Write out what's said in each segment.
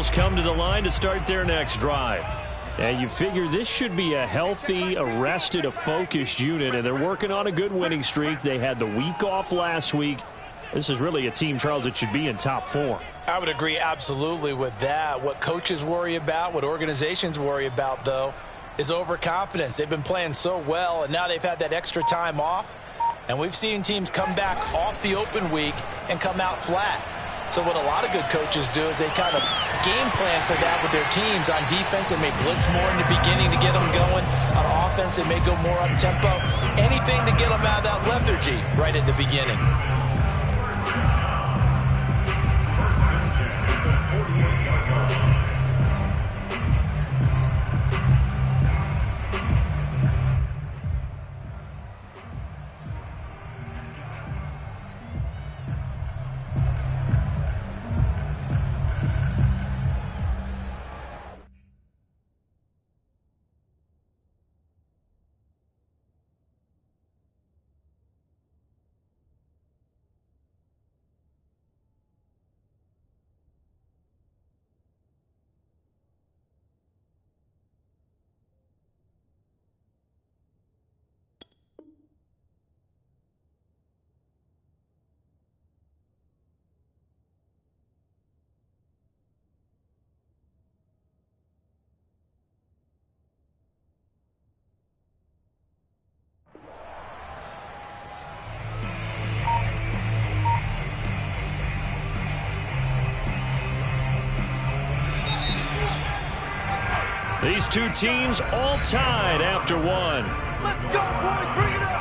Bills come to the line to start their next drive. And you figure this should be a healthy, arrested, a focused unit, and they're working on a good winning streak. They had the week off last week. This is really a team, Charles, that should be in top form. I would agree absolutely with that. What coaches worry about, what organizations worry about, though, is overconfidence. They've been playing so well, and now they've had that extra time off. And we've seen teams come back off the open week and come out flat. So what a lot of good coaches do is they kind of game plan for that with their teams. On defense, they may blitz more in the beginning to get them going. On offense, they may go more up-tempo. Anything to get them out of that lethargy right at the beginning. These two teams all tied after one. Let's go, boys. Bring it up.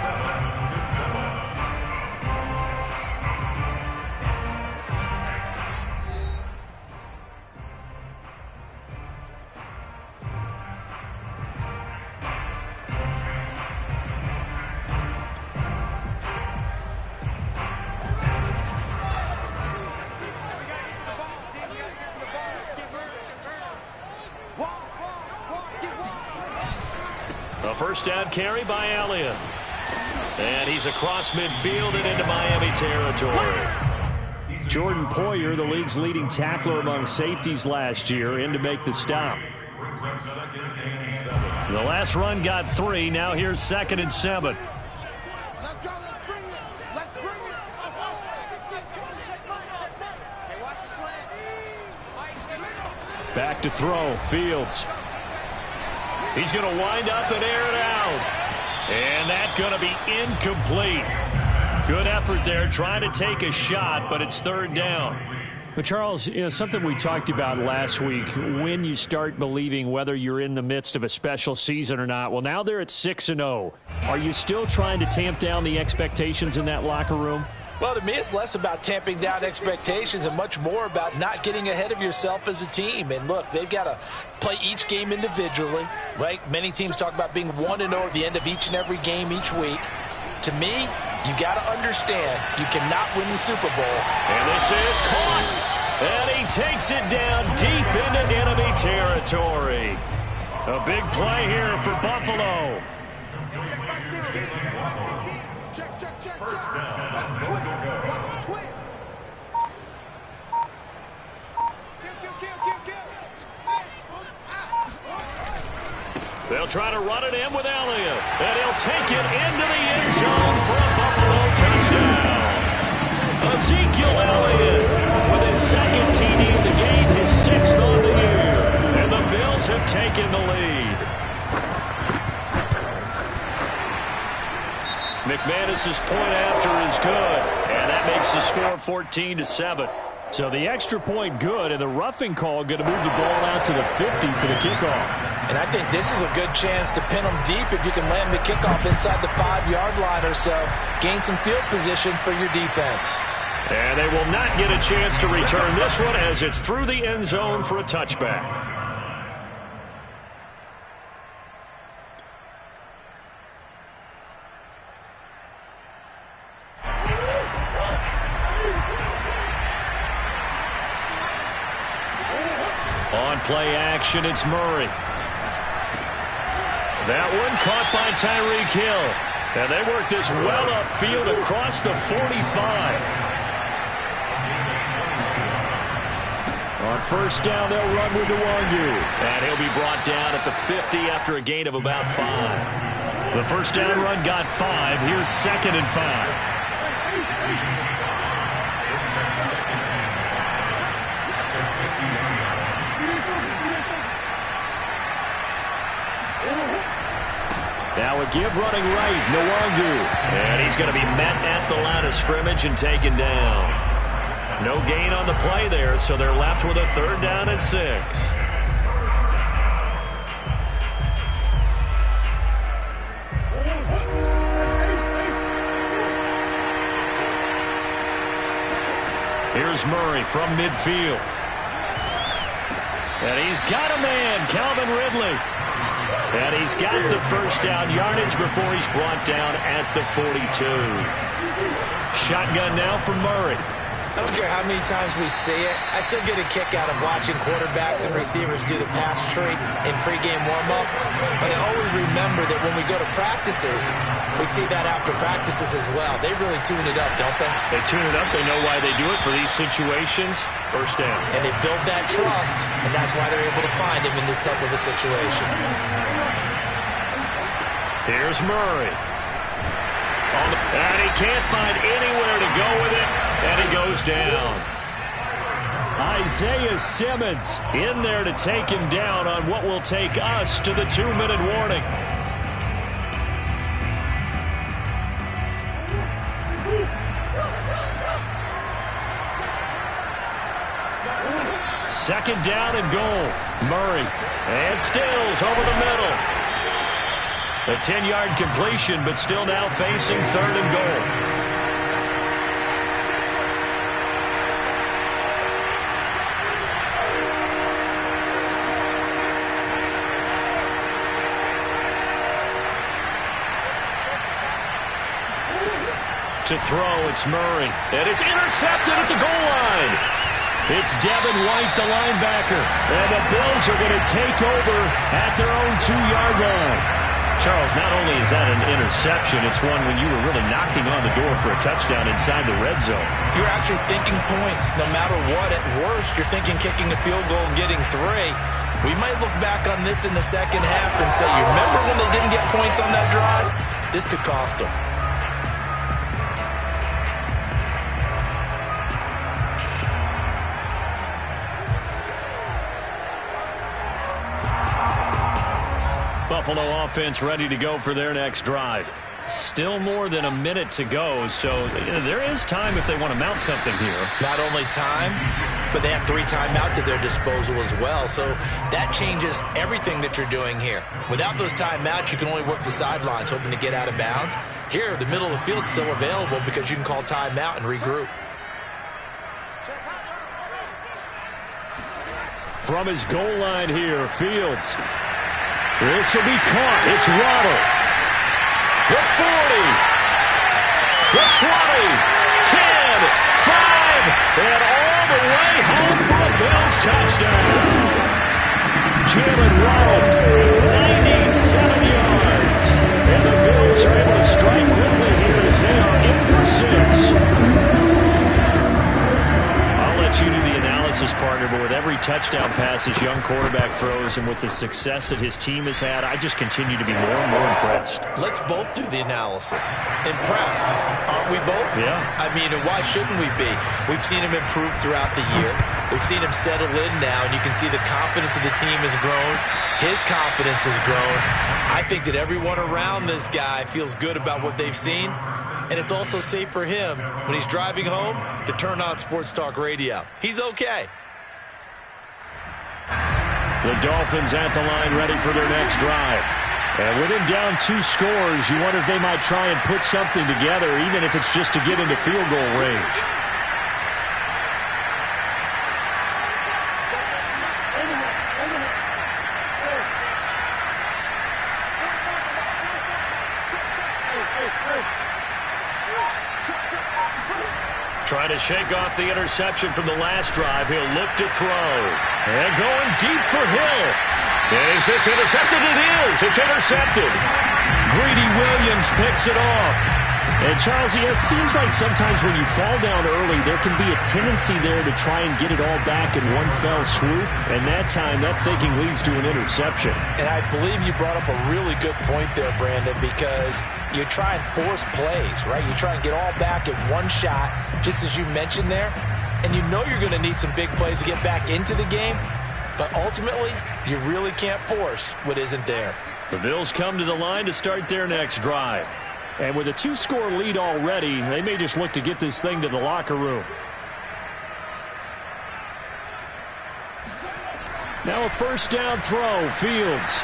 A first down carry by Elliott. And he's across midfield and into Miami territory. Jordan Poyer, the league's leading tackler among safeties last year, in to make the stop. The last run got 3. Now here's 2nd and 7. Let's go. Let's bring it. Let's bring it. Back to throw. Fields. He's going to wind up and air it out. And that's going to be incomplete. Good effort there trying to take a shot, but it's 3rd down. But Charles, you know, something we talked about last week, when you start believing whether you're in the midst of a special season or not. Well, now they're at 6-0. Are you still trying to tamp down the expectations in that locker room? Well, to me, it's less about tamping down expectations and much more about not getting ahead of yourself as a team. And look, they've got to play each game individually, right? Many teams talk about being 1-0 at the end of each and every game each week. To me, you got to understand you cannot win the Super Bowl. And this is caught. And he takes it down deep into enemy territory. A big play here for Buffalo. Check. First down. Watch twins. They'll try to run it in with Elliott. And he'll take it into the end zone for a Buffalo touchdown. Ezekiel Elliott with his 2nd TD in the game, his 6th on the year. And the Bills have taken the lead. McManus's point after is good, and that makes the score 14-7. So the extra point good, and the roughing call going to move the ball out to the 50 for the kickoff. And I think this is a good chance to pin them deep if you can land the kickoff inside the 5-yard line or so. Gain some field position for your defense. And they will not get a chance to return this one as it's through the end zone for a touchback. On play action, it's Murray. That one caught by Tyreek Hill. And they work this well upfield across the 45. On first down, they'll run with Nwangu. And he'll be brought down at the 50 after a gain of about 5. The first down run got 5. Here's 2nd and 5. Now a give running right, Nwangu. And he's going to be met at the line of scrimmage and taken down. No gain on the play there, so they're left with a 3rd down and 6. Here's Murray from midfield. And he's got a man, Calvin Ridley. And he's got the first down yardage before he's brought down at the 42. Shotgun now from Murray. I don't care how many times we see it. I still get a kick out of watching quarterbacks and receivers do the pass tree in pregame warm-up. But I always remember that when we go to practices, we see that after practices as well. They really tune it up, don't they? They tune it up. They know why they do it for these situations. First down. And they build that trust, and that's why they're able to find him in this type of a situation. Here's Murray. And he can't find anywhere to go with it, and he goes down. Isaiah Simmons in there to take him down on what will take us to the 2-minute warning. Second down and goal. Murray. And Stills over the middle. A 10-yard completion, but still now facing 3rd and goal. To throw, it's Murray. And it's intercepted at the goal line. It's Devin White, the linebacker. And the Bills are going to take over at their own 2-yard line. Charles, not only is that an interception, it's one when you were really knocking on the door for a touchdown inside the red zone. You're actually thinking points. No matter what, at worst, you're thinking kicking a field goal and getting 3. We might look back on this in the second half and say, you remember when they didn't get points on that drive? This could cost them. Buffalo offense ready to go for their next drive. Still more than a minute to go, so there is time if they want to mount something here. Not only time, but they have 3 timeouts at their disposal as well, so that changes everything that you're doing here. Without those timeouts, you can only work the sidelines, hoping to get out of bounds. Here, the middle of the field's still available because you can call timeout and regroup. From his goal line here, Fields. This will be caught. It's Waddle. The 40. The 20. 10. 5. And all the way home for a Bills touchdown. Jalen Waddle, 97 yards. And the Bills are able to strike quickly here as they are in for 6. I'll let you do the analysis, partner, but with every touchdown pass this young quarterback throws and with the success that his team has had, I just continue to be more and more impressed. Let's both do the analysis. Impressed, aren't we both? Yeah. I mean, and why shouldn't we be? We've seen him improve throughout the year. We've seen him settle in now, and you can see the confidence of the team has grown. His confidence has grown. I think that everyone around this guy feels good about what they've seen. And it's also safe for him when he's driving home to turn on Sports Talk Radio. He's okay. The Dolphins at the line ready for their next drive. And with him down 2 scores, you wonder if they might try and put something together, even if it's just to get into field goal range. Trying to shake off the interception from the last drive. He'll look to throw. And going deep for Hill. Is this intercepted? It is. It's intercepted. Greedy Williams picks it off. And, Charles, it seems like sometimes when you fall down early, there can be a tendency there to try and get it all back in one fell swoop. And that time, that thinking leads to an interception. And I believe you brought up a really good point there, Brandon, because you try and force plays, right? You try and get all back in one shot, just as you mentioned there. And you know you're going to need some big plays to get back into the game. But ultimately, you really can't force what isn't there. The Bills come to the line to start their next drive. And with a 2-score lead already, they may just look to get this thing to the locker room. Now a first down throw, Fields.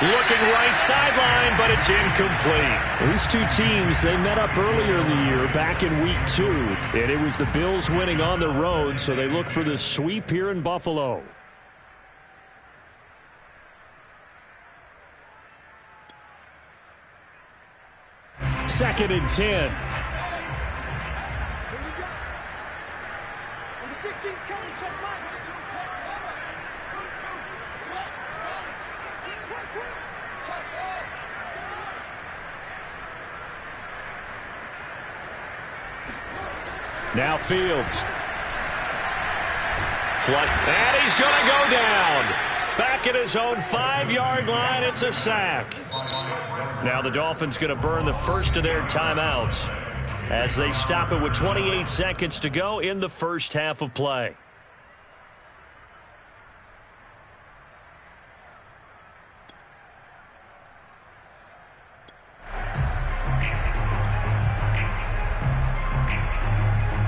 Looking right sideline, but it's incomplete. These two teams, they met up earlier in the year, back in week 2. And it was the Bills winning on the road, so they look for the sweep here in Buffalo. Second and 10. Here we go. Number 16's coming. Check line. Now Fields. Flush. And he's going to go down. Back at his own 5-yard line. It's a sack. Now the Dolphins going to burn the first of their timeouts as they stop it with 28 seconds to go in the first half of play.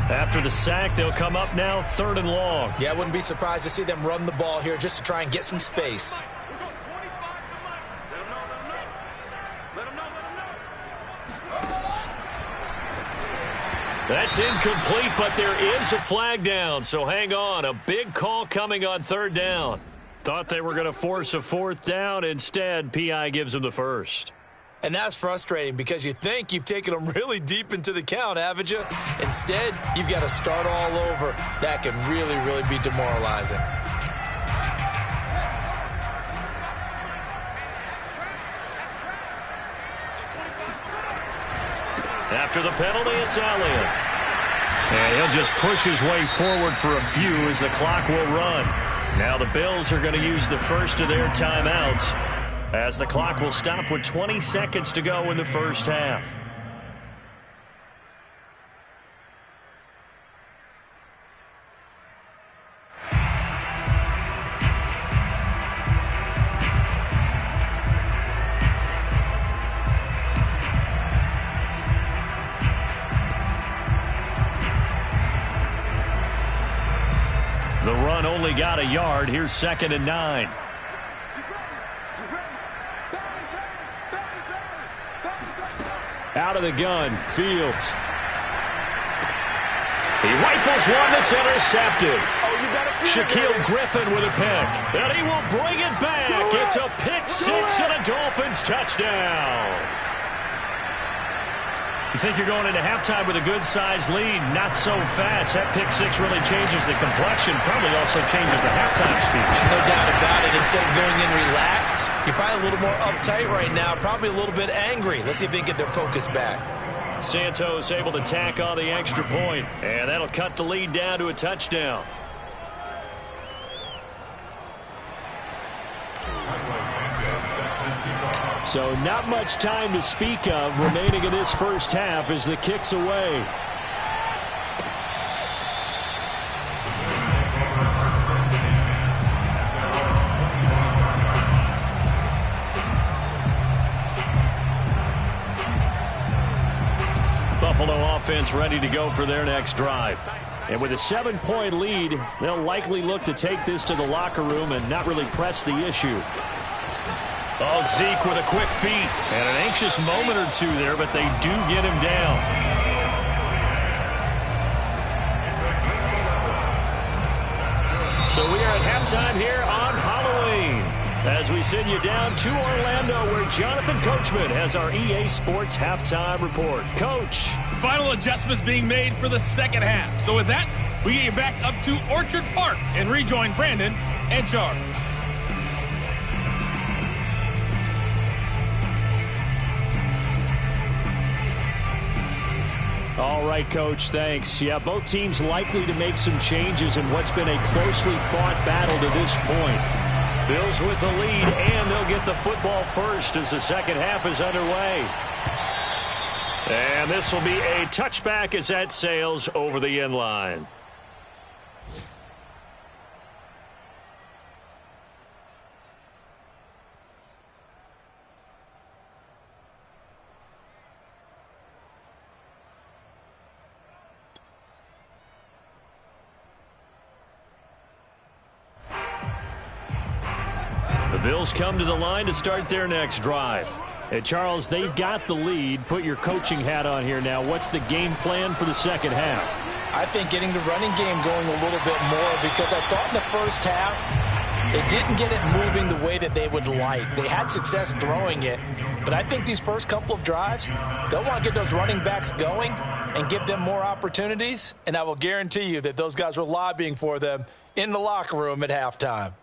After the sack, they'll come up now 3rd and long. Yeah, I wouldn't be surprised to see them run the ball here just to try and get some space. That's incomplete, but there is a flag down, so hang on. A big call coming on 3rd down. Thought they were going to force a 4th down. Instead, P.I. gives them the first. And that's frustrating because you think you've taken them really deep into the count, haven't you? Instead, you've got to start all over. That can really, really be demoralizing. After the penalty, it's Elliott. And he'll just push his way forward for a few as the clock will run. Now the Bills are going to use the first of their timeouts as the clock will stop with 20 seconds to go in the first half. The run only got a yard. Here's 2nd and 9. Out of the gun, Fields. He rifles one that's intercepted. Shaquille Griffin with a pick. And he will bring it back. It's a pick 6 and a Dolphins touchdown. You think you're going into halftime with a good-sized lead. Not so fast. That pick 6 really changes the complexion. Probably also changes the halftime speech. No doubt about it. Instead of going in relaxed, you're probably a little more uptight right now. Probably a little bit angry. Let's see if they can get their focus back. Santos able to tack on the extra point. And that'll cut the lead down to a touchdown. So not much time to speak of remaining in this first half as the kick's away. Buffalo offense ready to go for their next drive. And with a 7-point lead, they'll likely look to take this to the locker room and not really press the issue. Oh, Zeke with a quick feet. And an anxious moment or two there, but they do get him down. So we are at halftime here on Halloween as we send you down to Orlando where Jonathan Coachman has our EA Sports halftime report. Coach. Final adjustments being made for the second half. So with that, we get you back up to Orchard Park and rejoin Brandon and Charles. right, Coach. Thanks. Yeah, both teams likely to make some changes in what's been a closely fought battle to this point. Bills with the lead, and they'll get the football first as the second half is underway. And this will be a touchback as that sails over the end line. The Bills come to the line to start their next drive. And Charles, they've got the lead. Put your coaching hat on here now. What's the game plan for the second half? I think getting the running game going a little bit more, because I thought in the first half they didn't get it moving the way that they would like. They had success throwing it, but I think these first couple of drives, they'll want to get those running backs going and give them more opportunities, and I will guarantee you that those guys were lobbying for them in the locker room at halftime.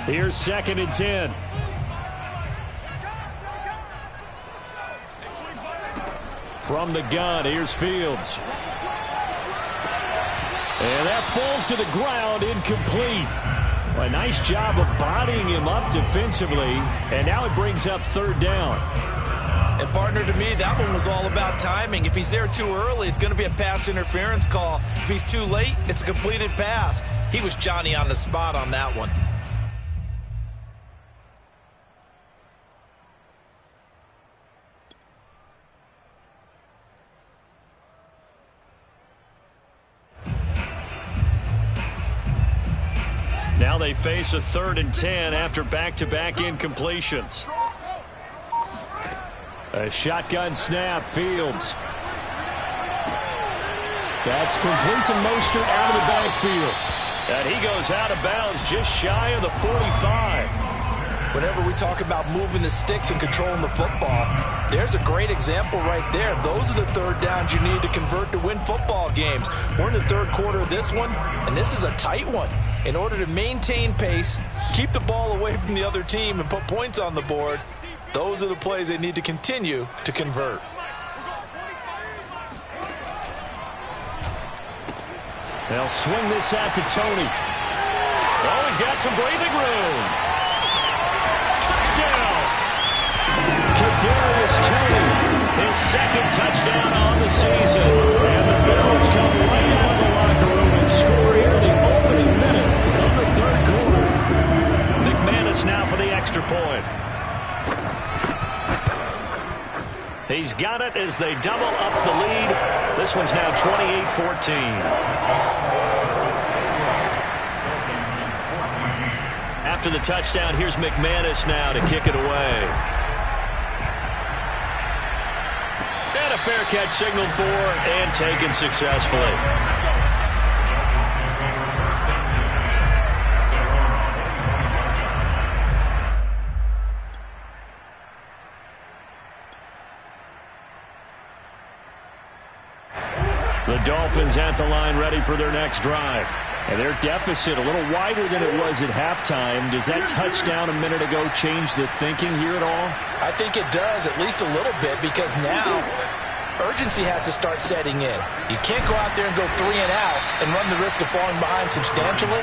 Here's 2nd and 10. From the gun, here's Fields. And that falls to the ground, incomplete. A nice job of bodying him up defensively, and now it brings up 3rd down. And partner, to me, that one was all about timing. If he's there too early, it's going to be a pass interference call. If he's too late, it's a completed pass. He was Johnny on the spot on that one. Now they face a 3rd and 10 after back-to-back incompletions. A shotgun snap, Fields. That's complete to Mostert out of the backfield. And he goes out of bounds just shy of the 45. Whenever we talk about moving the sticks and controlling the football, there's a great example right there. Those are the 3rd downs you need to convert to win football games. We're in the 3rd quarter of this one, and this is a tight one. In order to maintain pace, keep the ball away from the other team, and put points on the board, those are the plays they need to continue to convert. They'll swing this out to Tony. Oh, he's got some breathing room. Touchdown! Kadarius Toney, his 2nd touchdown on the season. And the Bills come right out of the locker room and score here in the opening minute of the 3rd quarter. McManus now for the extra point. He's got it as they double up the lead. This one's now 28-14. After the touchdown, here's McManus now to kick it away. And a fair catch signaled for and taken successfully. The Dolphins at the line ready for their next drive. And their deficit a little wider than it was at halftime. Does that touchdown a minute ago change the thinking here at all? I think it does, at least a little bit, because now urgency has to start setting in. You can't go out there and go 3 and out and run the risk of falling behind substantially,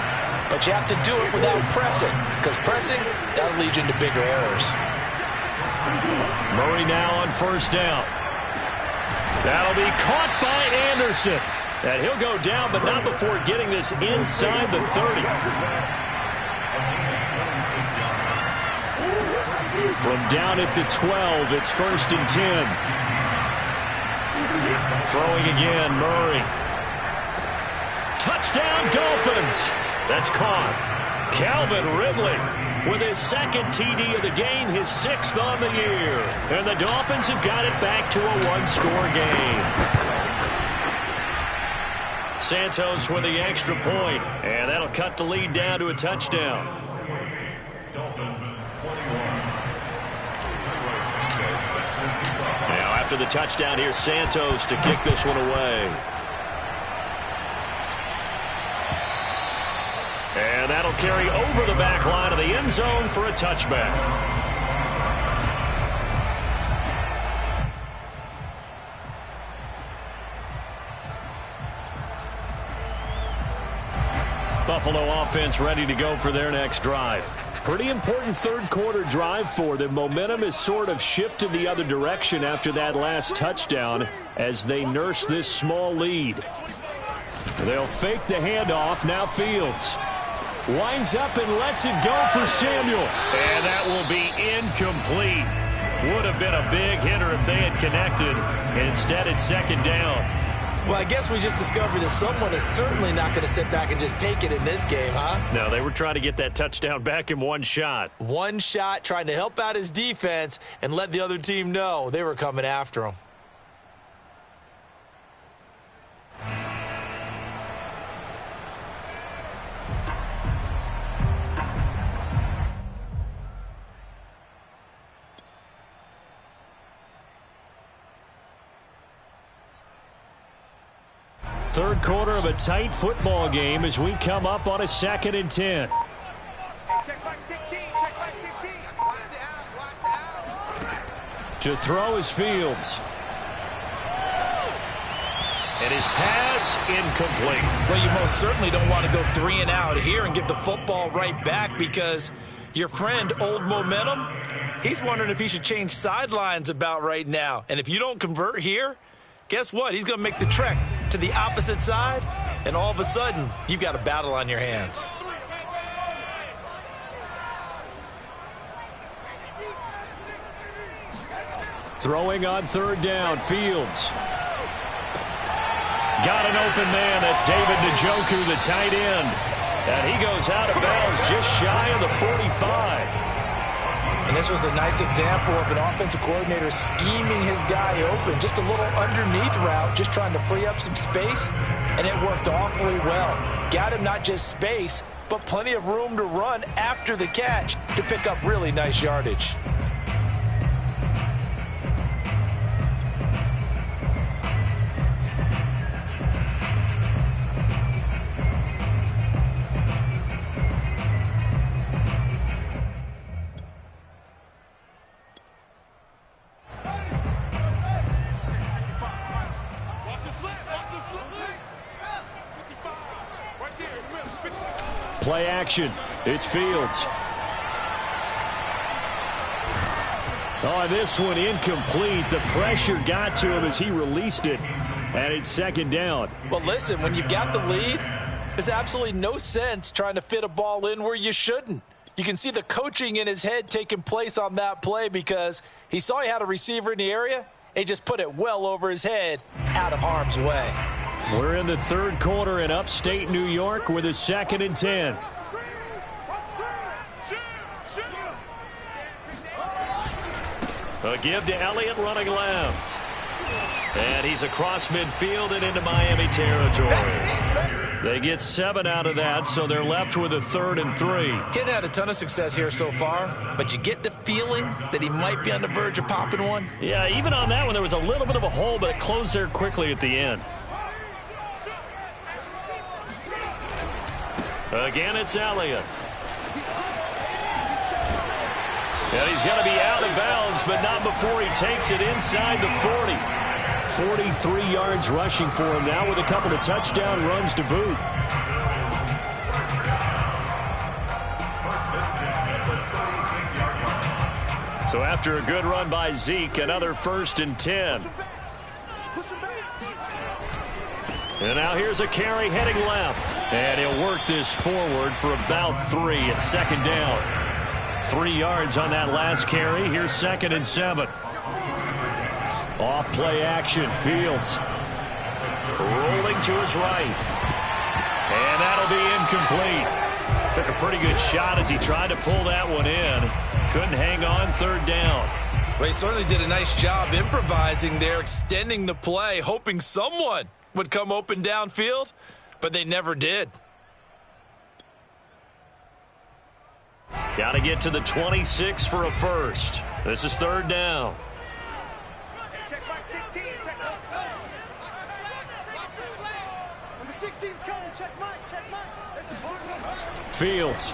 but you have to do it without pressing, because pressing, that'll lead you into bigger errors. Murray now on 1st down. That'll be caught by Anderson. And he'll go down, but not before getting this inside the 30. From down at the 12, it's 1st and 10. Throwing again, Murray. Touchdown, Dolphins. That's caught. Calvin Ridley with his 2nd TD of the game, his 6th on the year. And the Dolphins have got it back to a 1-score game. Santos with the extra point, and that'll cut the lead down to a touchdown. Now after the touchdown, here's Santos to kick this one away. And that'll carry over the back line of the end zone for a touchback. Buffalo offense ready to go for their next drive. Pretty important third quarter drive for them. Momentum has sort of shifted the other direction after that last touchdown as they nurse this small lead. They'll fake the handoff. Now Fields winds up and lets it go for Samuel. And that will be incomplete. Would have been a big hitter if they had connected. Instead, it's second down. Well, I guess we just discovered that someone is certainly not going to sit back and just take it in this game, huh? No, they were trying to get that touchdown back in one shot. One shot, trying to help out his defense and let the other team know they were coming after him. Third quarter of a tight football game as we come up on a 2nd and 10. Check back 16. Check back 16. Watch the out. Watch the out. To throw is Fields. And his pass incomplete. Well, you most certainly don't want to go 3 and out here and give the football right back because your friend, Old Momentum, he's wondering if he should change sidelines about right now. And if you don't convert here, guess what? He's going to make the trek to the opposite side, and all of a sudden, you've got a battle on your hands. Throwing on third down, Fields. Got an open man. That's David Njoku, the tight end. And he goes out of bounds just shy of the 45. And this was a nice example of an offensive coordinator scheming his guy open. Just a little underneath route, just trying to free up some space, and it worked awfully well. Got him not just space, but plenty of room to run after the catch to pick up really nice yardage. Play action. It's Fields. Oh, this one incomplete. The pressure got to him as he released it. And it's second down. Well, listen, when you've got the lead, there's absolutely no sense trying to fit a ball in where you shouldn't. You can see the coaching in his head taking place on that play because he saw he had a receiver in the area, and he just put it well over his head out of harm's way. We're in the third quarter in upstate New York with a 2nd and 10. A give to Elliott running left. And he's across midfield and into Miami territory. They get 7 out of that, so they're left with a 3rd and 3. He hadn't had a ton of success here so far, but you get the feeling that he might be on the verge of popping one. Yeah, even on that one, there was a little bit of a hole, but it closed there quickly at the end. Again, it's Elliott. And he's going to be out of bounds, but not before he takes it inside the 40. 43 yards rushing for him now with a couple of touchdown runs to boot. So after a good run by Zeke, another 1st and 10. And now here's a carry heading left. And he'll work this forward for about 3 at second down. 3 yards on that last carry. Here's 2nd and 7. Off play action. Fields rolling to his right. And that'll be incomplete. Took a pretty good shot as he tried to pull that one in. Couldn't hang on, 3rd down. Well, he certainly did a nice job improvising there, extending the play, hoping someone would come open downfield, but they never did. Got to get to the 26 for a first. This is 3rd down. Check back 16. Check back. Number 16's coming. Check Mike. Check Mike. Fields.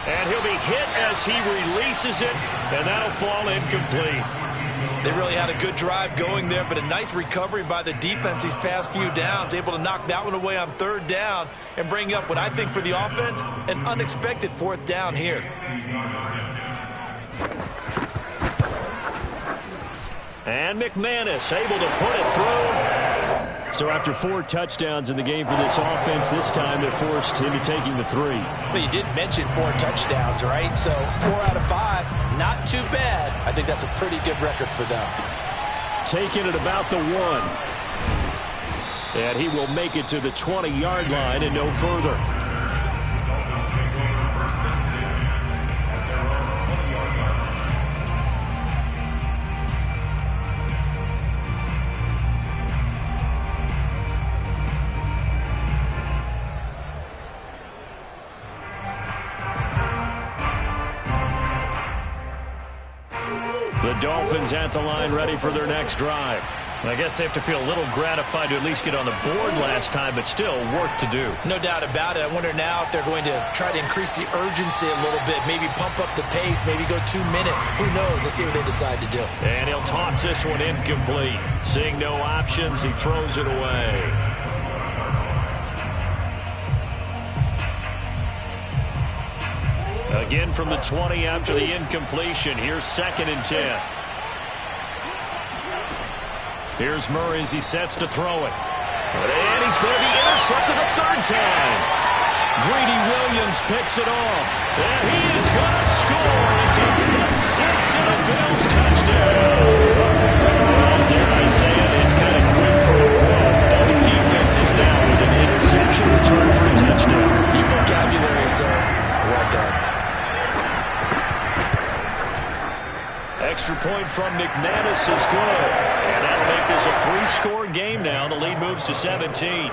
And he'll be hit as he releases it, and that'll fall incomplete. They really had a good drive going there, but a nice recovery by the defense these past few downs, able to knock that one away on third down and bring up what I think for the offense, an unexpected fourth down here. And McManus able to put it through. So after 4 touchdowns in the game for this offense, this time it forced into taking the 3. Well, you did mention 4 touchdowns, right? So 4 out of 5, not too bad. I think that's a pretty good record for them. Taking it about the 1. And he will make it to the 20-yard line and no further. The Dolphins at the line, ready for their next drive. I guess they have to feel a little gratified to at least get on the board last time, but still work to do. No doubt about it. I wonder now if they're going to try to increase the urgency a little bit, maybe pump up the pace, maybe go 2-minute. Who knows? Let's see what they decide to do. And he'll toss this one incomplete. Seeing no options, he throws it away. Again from the 20 after the incompletion. Here's 2nd and 10. Here's Murray as he sets to throw it. And he's going to be intercepted a 3rd time. Greedy Williams picks it off. And he is going to score. It's a pick 6 and a Bills touchdown. Well, dare I say it, it's kind of quid pro quo. Both defenses now with an interception return for a touchdown. Your vocabulary, sir. Well done. Extra point from McManus is good. And that'll make this a 3-score game now. The lead moves to 17.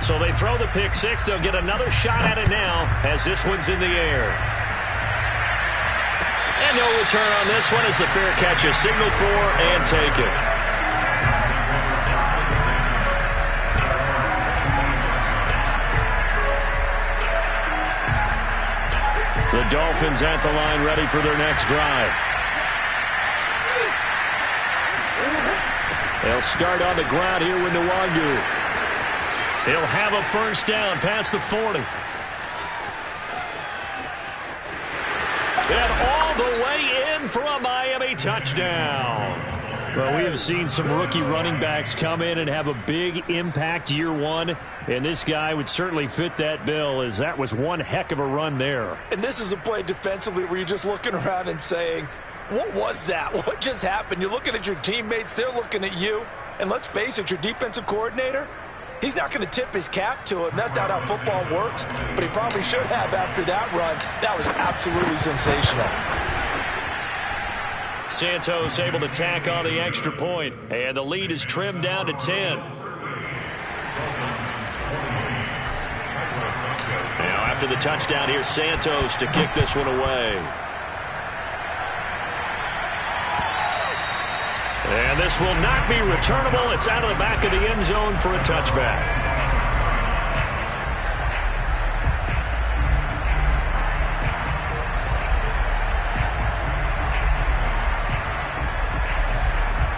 So they throw the pick 6. They'll get another shot at it now as this one's in the air. And no return on this one as the fair catch is signaled for and taken. The Dolphins at the line, ready for their next drive. They'll start on the ground here with Nwangu. He'll have a first down past the 40. And all the way in for a Miami touchdown. Well, we have seen some rookie running backs come in and have a big impact year one, and this guy would certainly fit that bill, as that was one heck of a run there. And this is a play defensively where you're just looking around and saying, what was that? What just happened? You're looking at your teammates, they're looking at you, and let's face it, your defensive coordinator, he's not going to tip his cap to him. That's not how football works, but he probably should have after that run. That was absolutely sensational. Santos able to tack on the extra point, and the lead is trimmed down to 10. Now after the touchdown, here's Santos to kick this one away. And this will not be returnable. It's out of the back of the end zone for a touchback.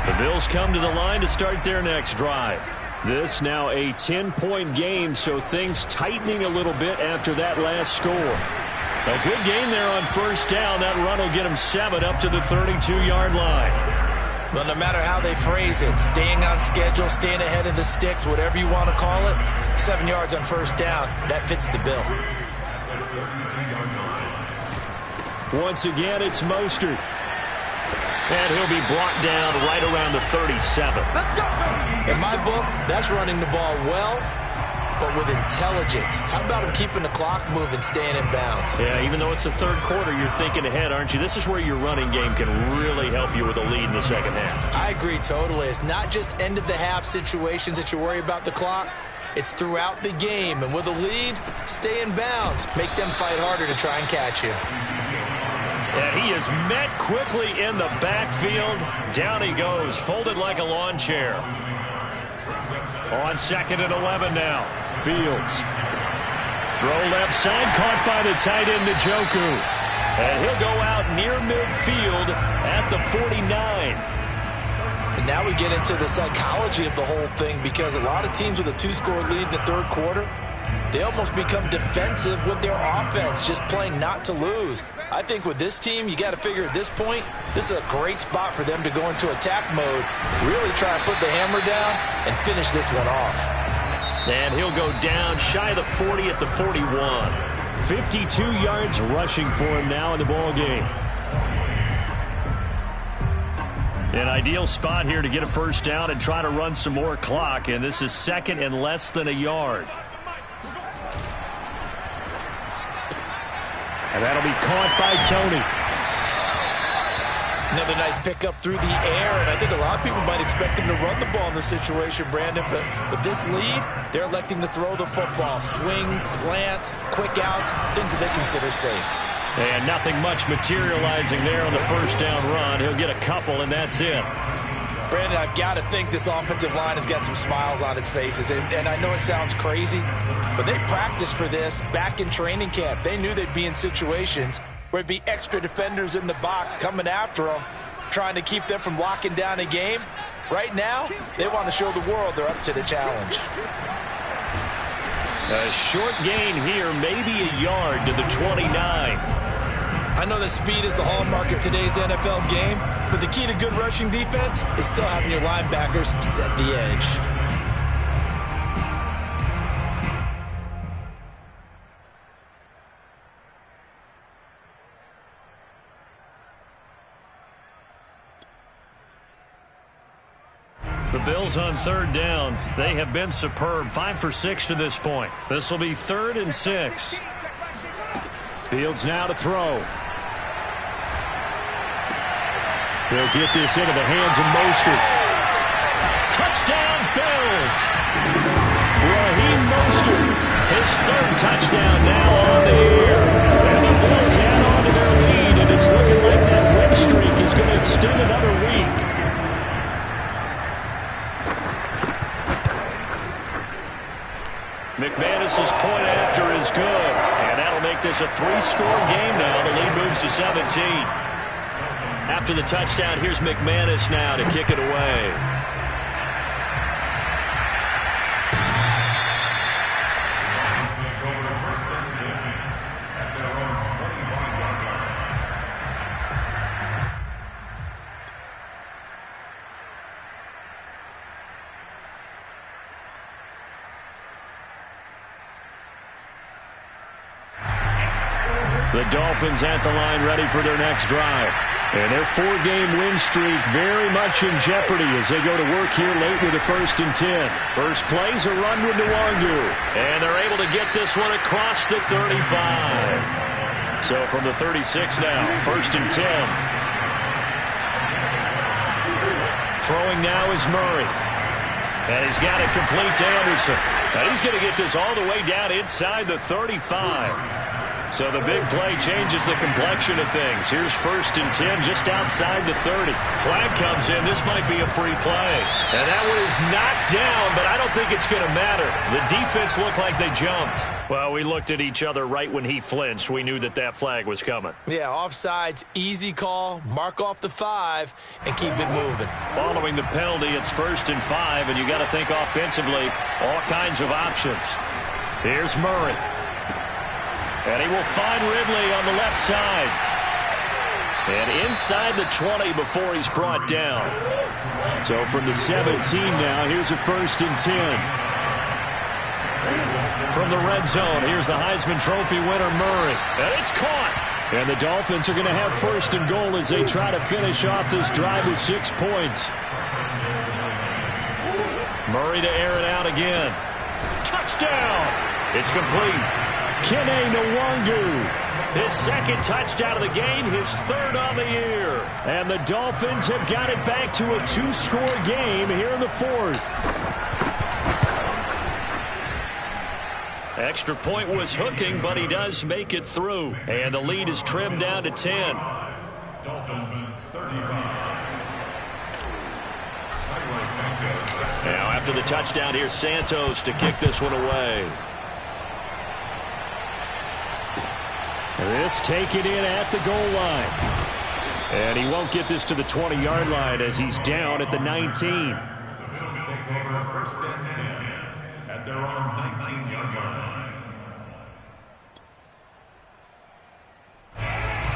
The Bills come to the line to start their next drive. This now a 10-point game, so things tightening a little bit after that last score. A good game there on first down. That run will get them 7 up to the 32-yard line. Well, no matter how they phrase it, staying on schedule, staying ahead of the sticks, whatever you want to call it, 7 yards on first down, that fits the bill. Once again, it's Mostert. And he'll be brought down right around the 37. Let's go, baby. In my book, that's running the ball well, but with intelligence. How about him keeping the clock moving, staying in bounds? Yeah, even though it's the third quarter, you're thinking ahead, aren't you? This is where your running game can really help you with a lead in the second half. I agree totally. It's not just end-of-the-half situations that you worry about the clock. It's throughout the game. And with a lead, stay in bounds. Make them fight harder to try and catch you. And he is met quickly in the backfield. Down he goes, folded like a lawn chair. On 2nd and 11 now. Fields Throw left side, caught by the tight end, Njoku. And he'll go out near midfield at the 49. And now we get into the psychology of the whole thing, because a lot of teams with a 2-score lead in the third quarter, they almost become defensive with their offense, just playing not to lose. I think with this team, you got to figure at this point, this is a great spot for them to go into attack mode, really try and put the hammer down and finish this one off. And he'll go down shy of the 40 at the 41. 52 yards rushing for him now in the ball game. An ideal spot here to get a first down and try to run some more clock, and this is second and less than a yard. And that'll be caught by Tony. Another nice pickup through the air, and I think a lot of people might expect him to run the ball in this situation, Brandon, but with this lead, they're electing to throw the football. Swings, slants, quick outs, things that they consider safe. And nothing much materializing there on the first down run. He'll get a couple, and that's it. Brandon, I've got to think this offensive line has got some smiles on its faces, and I know it sounds crazy, but they practiced for this back in training camp. They knew they'd be in situations where it'd be extra defenders in the box coming after them, trying to keep them from locking down a game. Right now, they want to show the world they're up to the challenge. A short gain here, maybe a yard to the 29. I know that speed is the hallmark of today's NFL game, but the key to good rushing defense is still having your linebackers set the edge. The Bills on third down. They have been superb. 5 for 6 to this point. This will be 3rd and 6. Fields now to throw. He'll get this into the hands of Mostert. Touchdown, Bills! Raheem Mostert, his 3rd touchdown now on the year. And the Bills add on to their lead, and it's looking like that win streak is going to extend another week. McManus's point after is good, and that'll make this a 3-score game now. The lead moves to 17. After the touchdown, here's McManus now to kick it away. The Dolphins at the line ready for their next drive. And their 4-game win streak very much in jeopardy as they go to work here late with a 1st and 10. First play's a run with Nwangu. And they're able to get this one across the 35. So from the 36 now, 1st and 10. Throwing now is Murray. And he's got it complete to Anderson. And he's going to get this all the way down inside the 35. So the big play changes the complexion of things. Here's 1st and 10 just outside the 30. Flag comes in. This might be a free play. And that one is knocked down, but I don't think it's going to matter. The defense looked like they jumped. Well, we looked at each other right when he flinched. We knew that that flag was coming. Yeah, offsides, easy call. Mark off the 5 and keep it moving. Following the penalty, it's 1st and 5, and you got to think offensively, all kinds of options. Here's Murray. And he will find Ridley on the left side. And inside the 20 before he's brought down. So from the 17 now, here's a 1st and 10. From the red zone, here's the Heisman Trophy winner, Murray. And it's caught. And the Dolphins are going to have 1st and goal as they try to finish off this drive with 6 points. Murray to air it out again. Touchdown! It's complete. Kene Nwangu, his 2nd touchdown of the game, his 3rd on the year. And the Dolphins have got it back to a 2-score game here in the 4th. Extra point was hooking, but he does make it through. And the lead is trimmed down to 10. Dolphins 35. Now after the touchdown, here's Santos to kick this one away. This taken in at the goal line. And he won't get this to the 20-yard line as he's down at the 19. The Bills take over first and 10 at their own 19-yard line.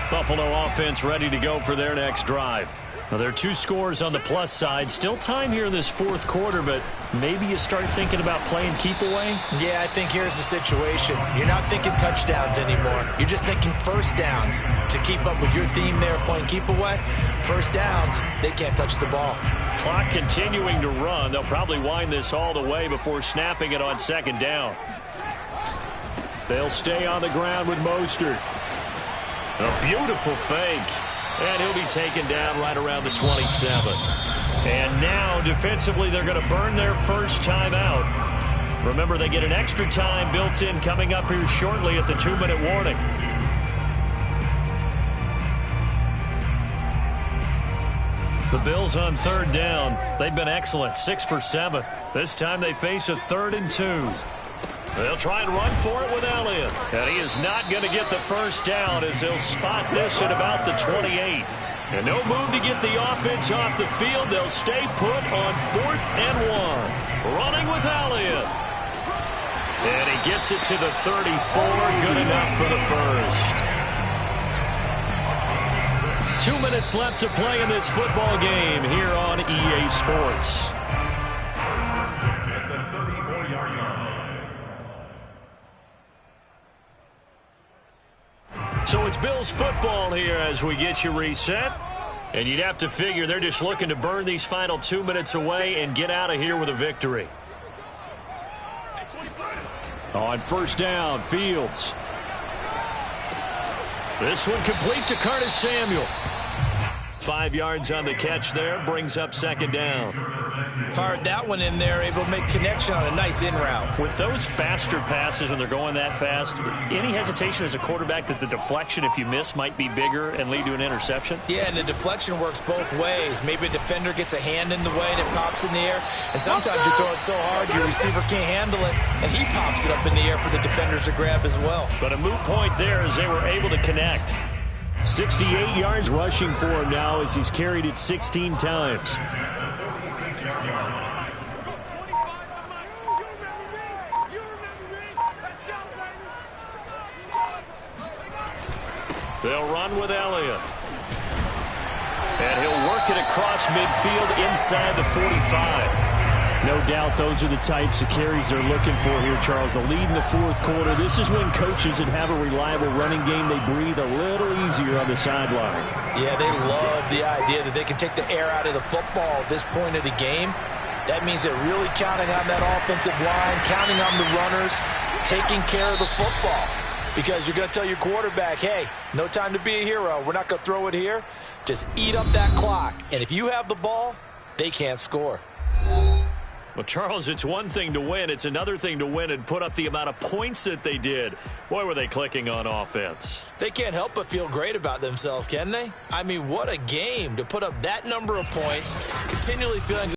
Buffalo offense ready to go for their next drive. Well, there are 2 scores on the plus side. Still time here in this fourth quarter, but maybe you start thinking about playing keep away? Yeah, I think here's the situation. You're not thinking touchdowns anymore. You're just thinking first downs. To keep up with your theme there, playing keep away, first downs, they can't touch the ball. Clock continuing to run. They'll probably wind this all the way before snapping it on second down. They'll stay on the ground with Mostert. A beautiful fake. And he'll be taken down right around the 27. And now, defensively, they're going to burn their first time out. Remember, they get an extra time built in coming up here shortly at the 2-minute warning. The Bills on third down. They've been excellent, 6 for 7. This time they face a 3rd and 2. They'll try and run for it with Elliott. And he is not going to get the first down as they'll spot this at about the 28. And no move to get the offense off the field. They'll stay put on 4th and 1. Running with Elliott. And he gets it to the 34. Good enough for the first. 2 minutes left to play in this football game here on EA Sports. So it's Bills football here as we get you reset. And you'd have to figure they're just looking to burn these final 2 minutes away and get out of here with a victory. On first down, Fields. This one complete to Curtis Samuel. 5 yards on the catch there, brings up second down. Fired that one in there, able to make connection on a nice in route. With those faster passes and they're going that fast, any hesitation as a quarterback that the deflection, if you miss, might be bigger and lead to an interception? Yeah, and the deflection works both ways. Maybe a defender gets a hand in the way and it pops in the air, and sometimes you throw it so hard your receiver can't handle it, and he pops it up in the air for the defenders to grab as well. But a moot point there as they were able to connect. 68 yards rushing for him now as he's carried it 16 times. They'll run with Elliott. And he'll work it across midfield inside the 45. No doubt those are the types of carries they're looking for here, Charles. The lead in the fourth quarter. This is when coaches that have a reliable running game, they breathe a little easier on the sideline. Yeah, they love the idea that they can take the air out of the football at this point of the game. That means they're really counting on that offensive line, counting on the runners, taking care of the football. Because you're going to tell your quarterback, hey, no time to be a hero. We're not going to throw it here. Just eat up that clock. And if you have the ball, they can't score. Well, Charles, it's one thing to win. It's another thing to win and put up the amount of points that they did. Boy, were they clicking on offense. They can't help but feel great about themselves, can they? I mean, what a game to put up that number of points, continually feeling